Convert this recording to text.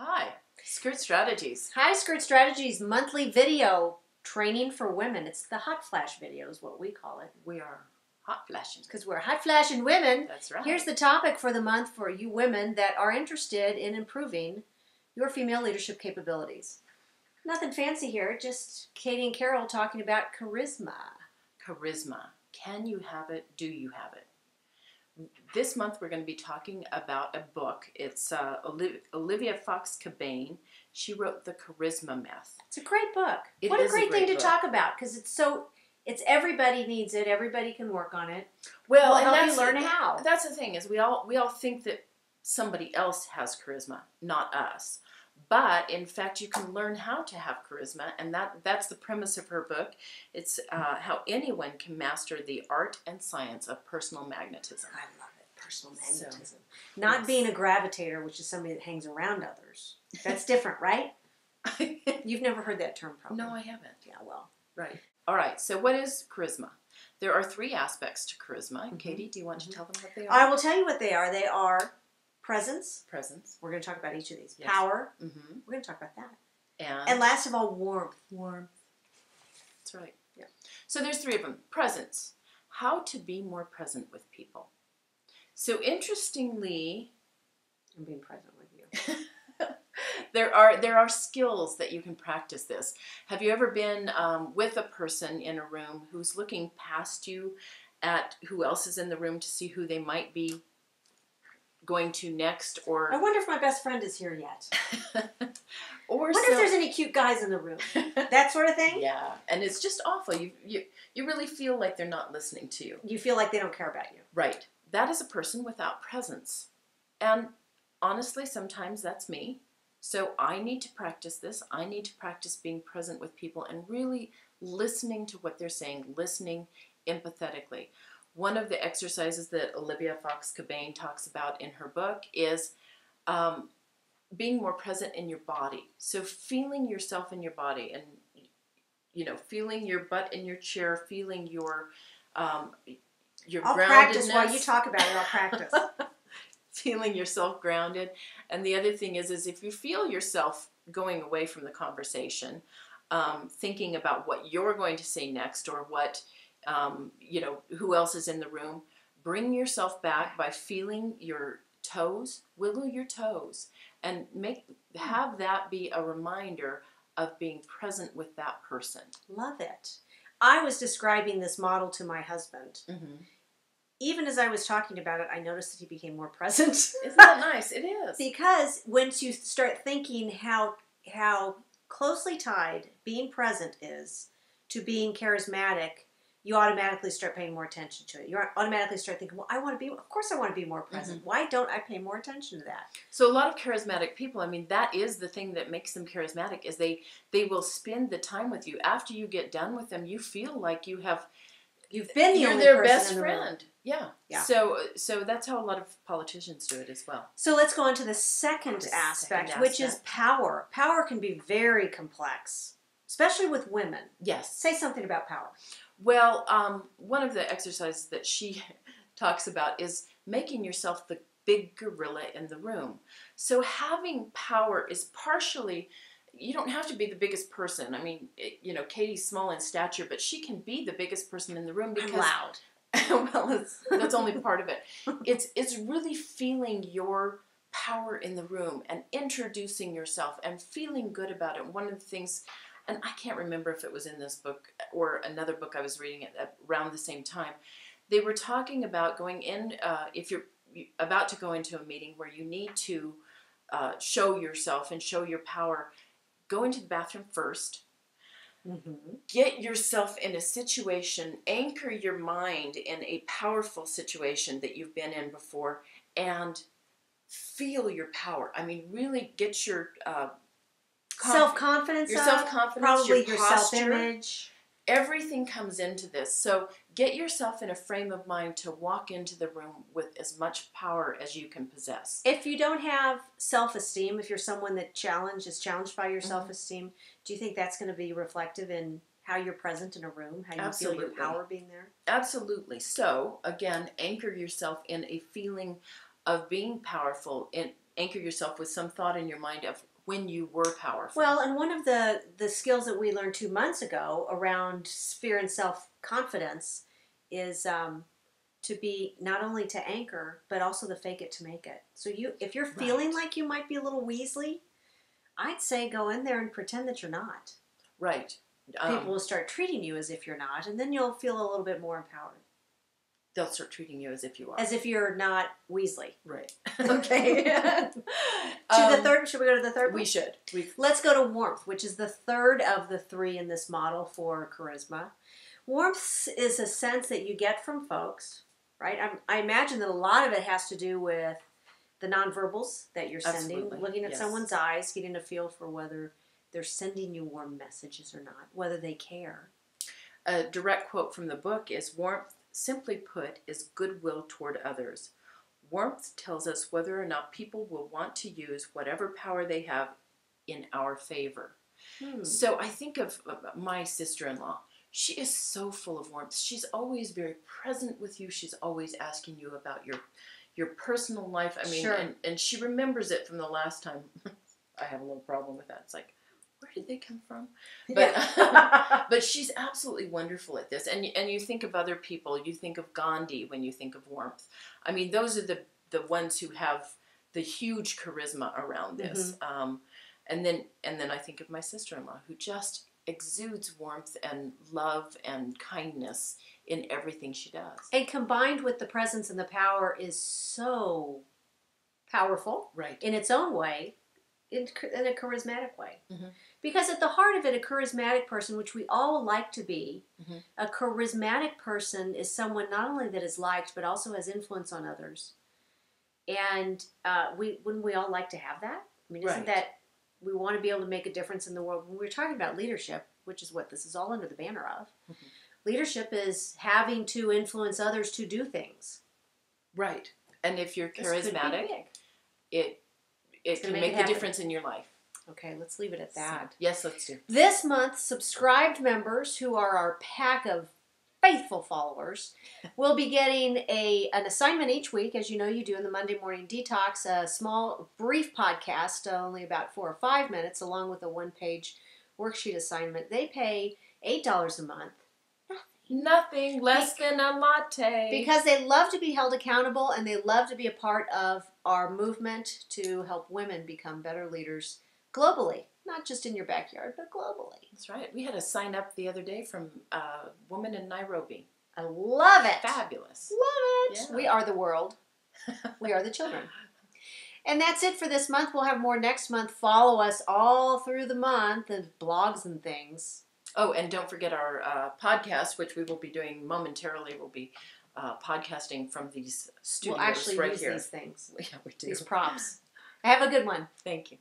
Hi, Skirt Strategies. Hi, Skirt Strategies monthly video training for women. It's the hot flash video is what we call it. We are hot flashing. Because we're hot flashing women. That's right. Here's the topic for the month for you women that are interested in improving your female leadership capabilities. Nothing fancy here, just Katie and Carol talking about charisma. Charisma. Can you have it? Do you have it? This month we're going to be talking about a book. It's Olivia Fox Cabane. She wrote The Charisma Myth. It's a great book. It what is a great thing to book. talk about because it's everybody needs it. Everybody can work on it. Well, We'll and help you learn how. That's the thing is we all think that somebody else has charisma, not us. But in fact, you can learn how to have charisma, and that's the premise of her book. It's how anyone can master the art and science of personal magnetism. I love it, personal magnetism. Not being a gravitator, which is somebody that hangs around others. That's different, right? You've never heard that term, probably. No, I haven't. Yeah, well. Right. All right, so what is charisma? There are 3 aspects to charisma. And Katie, do you want to tell them what they are? I will tell you what they are. They are presence. Presence. We're going to talk about each of these. Yes. Power. Mm-hmm. We're going to talk about that. And last of all, warmth. Warmth. That's right. Yeah. So there's 3 of them. Presence. How to be more present with people. So interestingly, I'm being present with you. there are skills that you can practice this. Have you ever been with a person in a room who's looking past you at who else is in the room to see who they might be going to next? Or I wonder if my best friend is here yet. Or I wonder if there's any cute guys in the room. That sort of thing? Yeah, and it's just awful. You really feel like they're not listening to you. You feel like they don't care about you. Right. That is a person without presence. And honestly, sometimes that's me. So I need to practice this. I need to practice being present with people and really listening to what they're saying, listening empathetically. One of the exercises that Olivia Fox Cabane talks about in her book is being more present in your body. So feeling yourself in your body and, feeling your butt in your chair, feeling your I'll groundedness. practice while you talk about it. I'll practice. Feeling yourself grounded. And the other thing is if you feel yourself going away from the conversation, thinking about what you're going to say next or what, who else is in the room, bring yourself back by feeling your toes, wiggle your toes, and have that be a reminder of being present with that person. Love it. I was describing this model to my husband. Mm-hmm. Even as I was talking about it, I noticed that he became more present. Isn't that nice? It is. Because once you start thinking how closely tied being present is to being charismatic, you automatically start paying more attention to it. You automatically start thinking, well, of course I want to be more present. Mm-hmm. Why don't I pay more attention to that? So a lot of charismatic people, that is the thing that makes them charismatic, is they will spend the time with you. After you get done with them, you feel like you've been the only their best in the friend. Room. Yeah. So that's how a lot of politicians do it as well. So let's go on to the second aspect, which is power. Power can be very complex, especially with women. Yes. Say something about power. Well, one of the exercises that she talks about is making yourself the big gorilla in the room. So having power is partially, you don't have to be the biggest person. Katie's small in stature, but she can be the biggest person in the room because I'm loud. Well, that's only part of it. It's really feeling your power in the room and introducing yourself and feeling good about it. One of the things, and I can't remember if it was in this book or another book I was reading at around the same time, they were talking about going in, if you're about to go into a meeting where you need to show yourself and show your power, go into the bathroom first. Mm-hmm. Get yourself in a situation, anchor your mind in a powerful situation that you've been in before, and feel your power. Really get your self-confidence, probably your posture, self-image. Everything comes into this. So get yourself in a frame of mind to walk into the room with as much power as you can possess. If you don't have self-esteem, if you're someone that is challenged by your self-esteem, do you think that's going to be reflective in how you're present in a room, how you feel your power being there? Absolutely. So, again, anchor yourself in a feeling of being powerful and anchor yourself with some thought in your mind of when you were powerful. Well, and one of the skills that we learned 2 months ago around fear and self-confidence is to be not only to anchor, but also to fake it to make it. So if you're feeling like you might be a little Weasley, I'd say go in there and pretend that you're not. Right. People will start treating you as if you're not, and then you'll feel a little bit more empowered. They'll start treating you as if you are. As if you're not Weasley. Right. Okay. The third, should we go to the third one? We should. Let's go to warmth, which is the third of the 3 in this model for charisma. Warmth is a sense that you get from folks, right? I imagine that a lot of it has to do with the nonverbals that you're sending, Absolutely. looking at Yes. someone's eyes, getting a feel for whether they're sending you warm messages or not, whether they care. A direct quote from the book is, warmth, simply put, is goodwill toward others. Warmth tells us whether or not people will want to use whatever power they have in our favor. So I think of my sister-in-law. She is so full of warmth. She's always very present with you. She's always asking you about your personal life. I mean, Sure. and she remembers it from the last time. I have a little problem with that. It's like, where did they come from? But but she's absolutely wonderful at this. And you think of other people. You think of Gandhi when you think of warmth. I mean, those are the ones who have the huge charisma around this. And then I think of my sister-in-law, who just exudes warmth and love and kindness in everything she does. And combined with the presence and the power is so powerful, Right. in its own way, in a charismatic way. Mm-hmm. Because at the heart of it, a charismatic person, which we all like to be, a charismatic person is someone not only that is liked, but also has influence on others. And wouldn't we all like to have that? I mean, isn't that, we want to be able to make a difference in the world. When we're talking about leadership, which is what this is all under the banner of, leadership is having to influence others to do things. Right. And if you're charismatic, it can make a difference in your life. Okay, let's leave it at that. So, yes, let's do. This month, subscribed members, who are our pack of faithful followers, will be getting an assignment each week, as you know you do in the Monday Morning Detox, a small, brief podcast, only about 4 or 5 minutes, along with a 1-page worksheet assignment. They pay $8 a month. Nothing less than a latte. Because they love to be held accountable, and they love to be a part of our movement to help women become better leaders globally. Not just in your backyard, but globally. That's right. We had a sign up the other day from a woman in Nairobi. I love it. Fabulous. Love it. Yeah. We are the world. We are the children. And that's it for this month. We'll have more next month. Follow us all through the month of blogs and things. Oh, and don't forget our podcast, which we will be doing momentarily. We'll be podcasting from these studios We'll actually right use here. These things. Yeah, we do. These props. Have a good one. Thank you.